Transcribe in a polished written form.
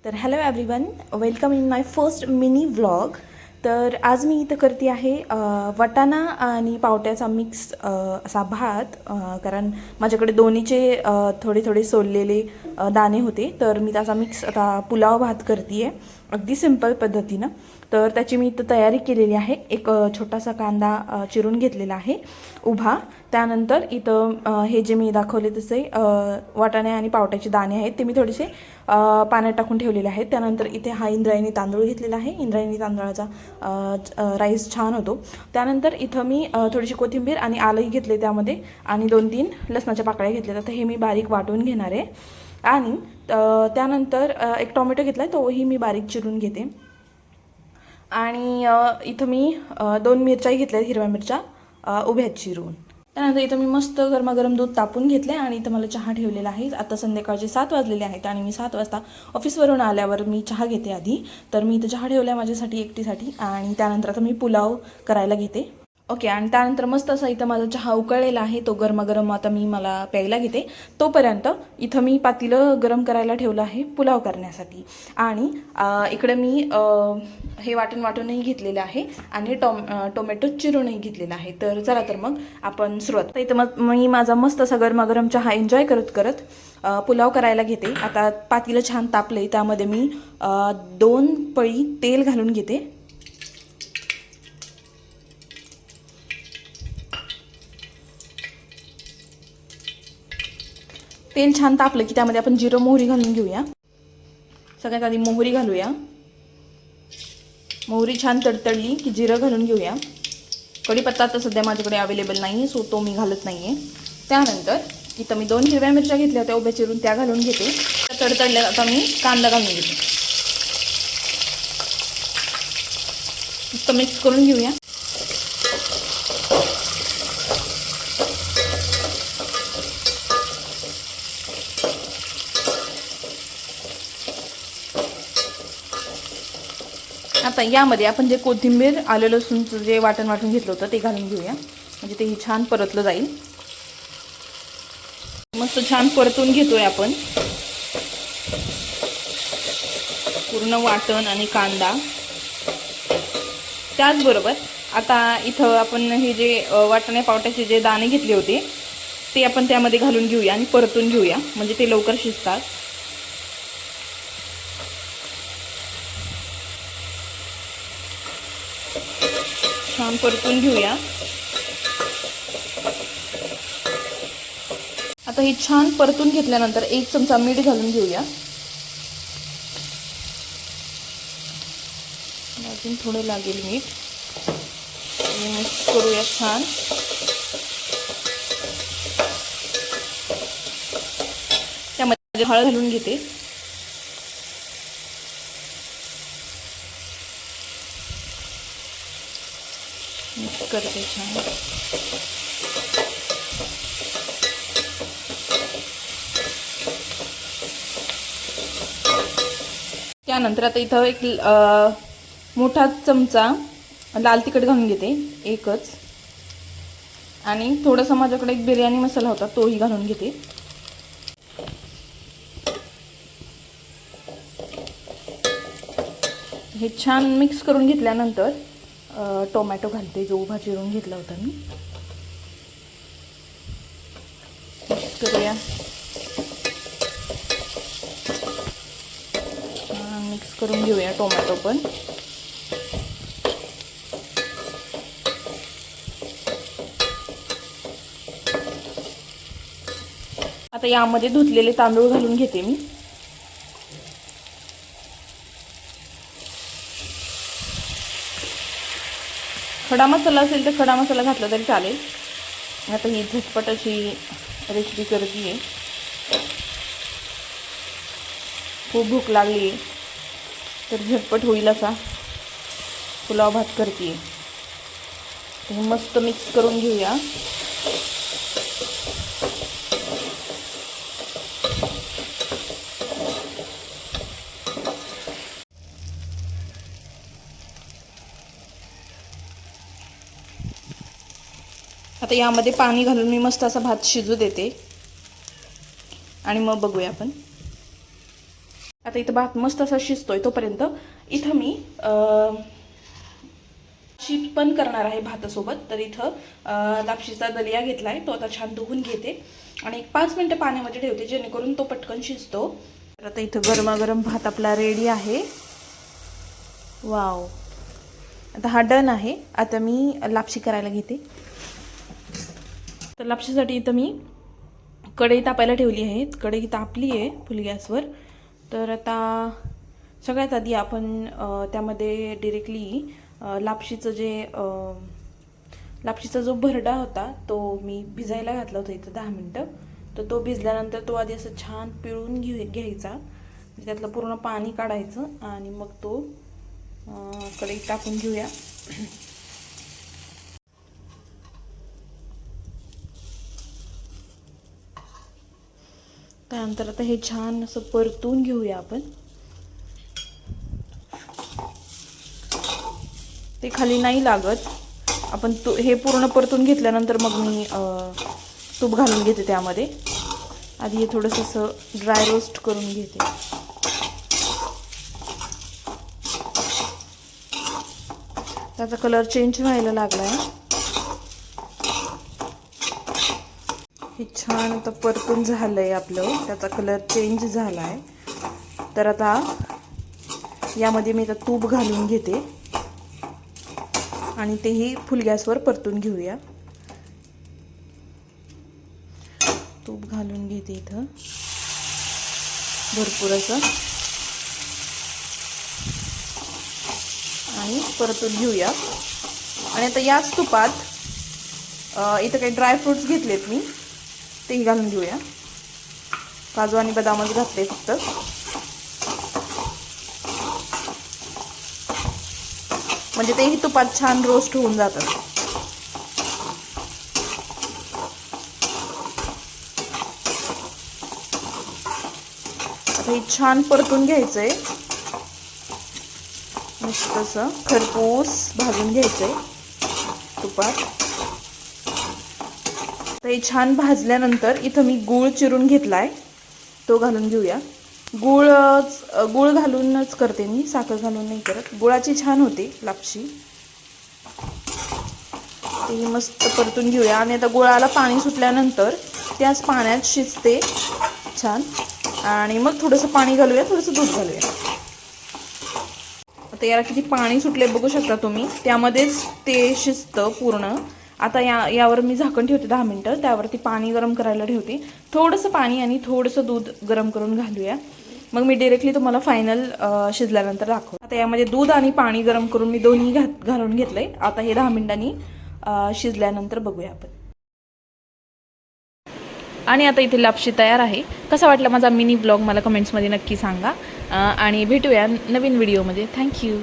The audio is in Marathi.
तर hello everyone, welcome in my first mini vlog. तर आज मी इथं करते आहे वाटाणा आणि पावट्याचा मिक्स असा भात. कारण माझ्याकडे दोन्हीचे थोडे थोडे सोललेले दाणे होते, तर मी त्याचा मिक्स आता पुलाव भात करते आहे अगदी सिंपल पद्धतीनं. तर त्याची मी इथं तयारी केलेली आहे. एक छोटासा कांदा चिरून घेतलेला आहे उभा. त्यानंतर इथं हे जे मी दाखवले तसे वाटाणे आणि पावट्याचे दाणे आहेत ते मी थोडेसे पाण्यात टाकून ठेवलेले आहेत. त्यानंतर इथे हा इंद्रायणी तांदूळ घेतलेला आहे. इंद्रायणी तांदळाचा राईस छान होतो. त्यानंतर इथं मी थोडीशी कोथिंबीर आणि आलंही घेतले त्यामध्ये, आणि 2-3 लसणाच्या पाकळ्या घेतल्या. तर हे मी बारीक वाटून घेणार आहे. आणि त्यानंतर एक टोमॅटो घेतला आहे, तोही मी बारीक चिरून घेते. आणि इथं मी 2 मिरच्याही घेतल्या, हिरव्या मिरच्या उभ्या चिरून. त्यानंतर इथं मी मस्त गरमागरम दूध तापून घेतले आणि इथं मला चहा ठेवलेला आहे. आता संध्याकाळचे 7 वाजलेले आहेत आणि मी 7 वाजता ऑफिसवरून आल्यावर मी चहा घेते आधी. तर मी इथं चहा ठेवला माझ्यासाठी एकटीसाठी, आणि त्यानंतर आता मी पुलाव करायला घेते. ओके. आणि त्यानंतर मस्त असा इथं माझा चहा उकळलेला आहे, तो गरमागरम आता मी मला प्यायला घेते. तोपर्यंत इथं मी पातेलं गरम करायला ठेवलं आहे पुलाव करण्यासाठी. आणि इकडे मी हे वाटूनही घेतलेलं आहे आणि टोमॅटो चिरूनही घेतलेला आहे. तर चला तर मग आपण सुरुवात. इथं मग मी माझा मस्त असा गरमागरम चहा एन्जॉय करत करत पुलाव करायला घेते. आता पातेलं छान तापले, त्यामध्ये मी 2 पळी तेल घालून घेते. तेल छान तापलं की त्यामध्ये आपण जिरं मोहरी घालून घेऊया. सगळ्यात आधी मोहरी घालूया. मोहरी छान तडतडली की जिरं घालून घेऊया. कढीपत्ता तर सध्या माझ्याकडे अवेलेबल नाही आहे, सो तो मी घालत नाही आहे. त्यानंतर इथं मी 2 हिरव्या मिरच्या घेतल्या होत्या उभ्या चिरून, त्या घालून घेते. तडतडल्या आता मी कांदा घालून घेते. मस्त मिक्स करून घेऊया. आता यामध्ये आपण जे कोथिंबीर आलं लसूणचं जे वाटून घेतलं होतं ते घालून घेऊया, म्हणजे तेही छान परतलं जाईल. मस्त छान परतून घेतोय आपण पूर्ण वाटण आणि कांदा. त्याचबरोबर आता इथं आपण हे जे वाटाणे पावट्याचे जे दाणे घेतले होते ते आपण त्यामध्ये घालून घेऊया आणि परतून घेऊया, म्हणजे ते लवकर शिजतात. छान परतून घेऊया. आता हे छान परतून घेतल्यानंतर 1 चमचा मीठ घालून घेऊया. अजून थोडं लागेल मीठ. मिक्स करूया छान. त्यामध्ये हळद घालून घेते. मिक्स करते छान. त्यानंतर आता इथं एक मोठा चमचा लाल तिखट घालून घेते, एकच. आणि थोडासा माझ्याकडे एक बिर्याणी मसाला होता, तोही घालून घेते. हे छान मिक्स करून घेतल्यानंतर टोमॅटो घालते, जो उभा चिरून घेतला होता मी. मिक्स करूया. मिक्स करून घेऊया टोमॅटो पण. आता यामध्ये धुतलेले तांदूळ घालून घेते मी. खडा मसाला असेल तर खडा मसाला घातला तरी चालेल. आता ही झटपट अशी रेसिपी करते आहे. खूप भूक लागली तर झटपट होईल असा पुलाव भात करते. हे मस्त मिक्स करून घेऊया. आता यामध्ये पाणी घालून मी मस्त असा भात शिजू देते आणि मग बघूया आपण. आता इथं भात मस्त असा शिजतोय तोपर्यंत इथं मी शीत पण करणार आहे भातासोबत. तर इथं लापशीचा दलिया घेतला आहे, तो आता छान धुवून घेते आणि 5 मिनटं पाण्यामध्ये ठेवते जेणेकरून तो पटकन शिजतो. तर आता इथं गरमागरम भात आपला रेडी आहे. वाव, आता हा डन आहे. आता मी लापशी करायला घेते. तर लापशीसाठी इथं मी कढई तापायला ठेवली आहे. कढई तापली आहे फुल गॅसवर. तर आता सगळ्यात आधी आपण त्यामध्ये डिरेक्टली लापशीचा जो भरडा होता तो मी भिजायला घातला होता इथं 10 मिनटं. तर तो भिजल्यानंतर तो आधी असं छान पिळून घ्यायचा, त्यातलं पूर्ण पाणी काढायचं आणि मग तो कढईत टाकून घेऊया. त्यानंतर आता हे छान असं परतून घेऊया आपण. ते खाली नाही लागत. आपण हे पूर्ण परतून घेतल्यानंतर मग मी तूप घालून घेते त्यामध्ये. आधी हे थोडंसं असं ड्राय रोस्ट करून घेते. त्याचा कलर चेंज व्हायला लागला आहे. हे छान आता परतून झालं आहे आपलं, त्याचा कलर चेंज झाला आहे. तर आता यामध्ये मी आता तूप घालून घेते आणि तेही फुल गॅसवर परतून घेऊया. तूप घालून घेते इथं भरपूर असं आणि परतून घेऊया. आणि आता याच तुपात इथं काही ड्रायफ्रूट्स घेतलेत मी, तेही घालून घेऊया. काजू आणि बदामच घातले फक्त. म्हणजे तेही तुपात छान रोस्ट होऊन जातात. आता हे छान परतून घ्यायचंय, मस्त असं खरपूस भाजून घ्यायचंय तुपात. तर हे छान भाजल्यानंतर इथं मी गूळ चिरून घेतलाय, तो घालून घेऊया. गूळ घालूनच करते मी, साखर घालून नाही करत. गुळाची छान होते लापशी. ते मस्त परतून घेऊया. आणि आता गुळाला पाणी सुटल्यानंतर त्याच पाण्यात शिजते छान. आणि मग थोडंसं पाणी घालूया, थोडंसं दूध घालूया. आता याला किती पाणी सुटले बघू शकता तुम्ही, त्यामध्येच ते शिजतं पूर्ण. आता यावर मी झाकण ठेवते 10 मिनटं. त्यावरती पाणी गरम करायला ठेवते. थोडंसं पाणी आणि थोडंसं दूध गरम करून घालूया. मग मी डिरेक्टली तुम्हाला फायनल शिजल्यानंतर दाखव. आता यामध्ये दूध आणि पाणी गरम करून मी दोन्ही घालून घेतलंय. आता हे 10 मिनिटांनी शिजल्यानंतर बघूया आपण. आणि आता इथे लापशी तयार आहे. कसा वाटला माझा मिनी ब्लॉग मला कमेंट्समध्ये नक्की सांगा. आणि भेटूया नवीन व्हिडिओमध्ये. थँक्यू.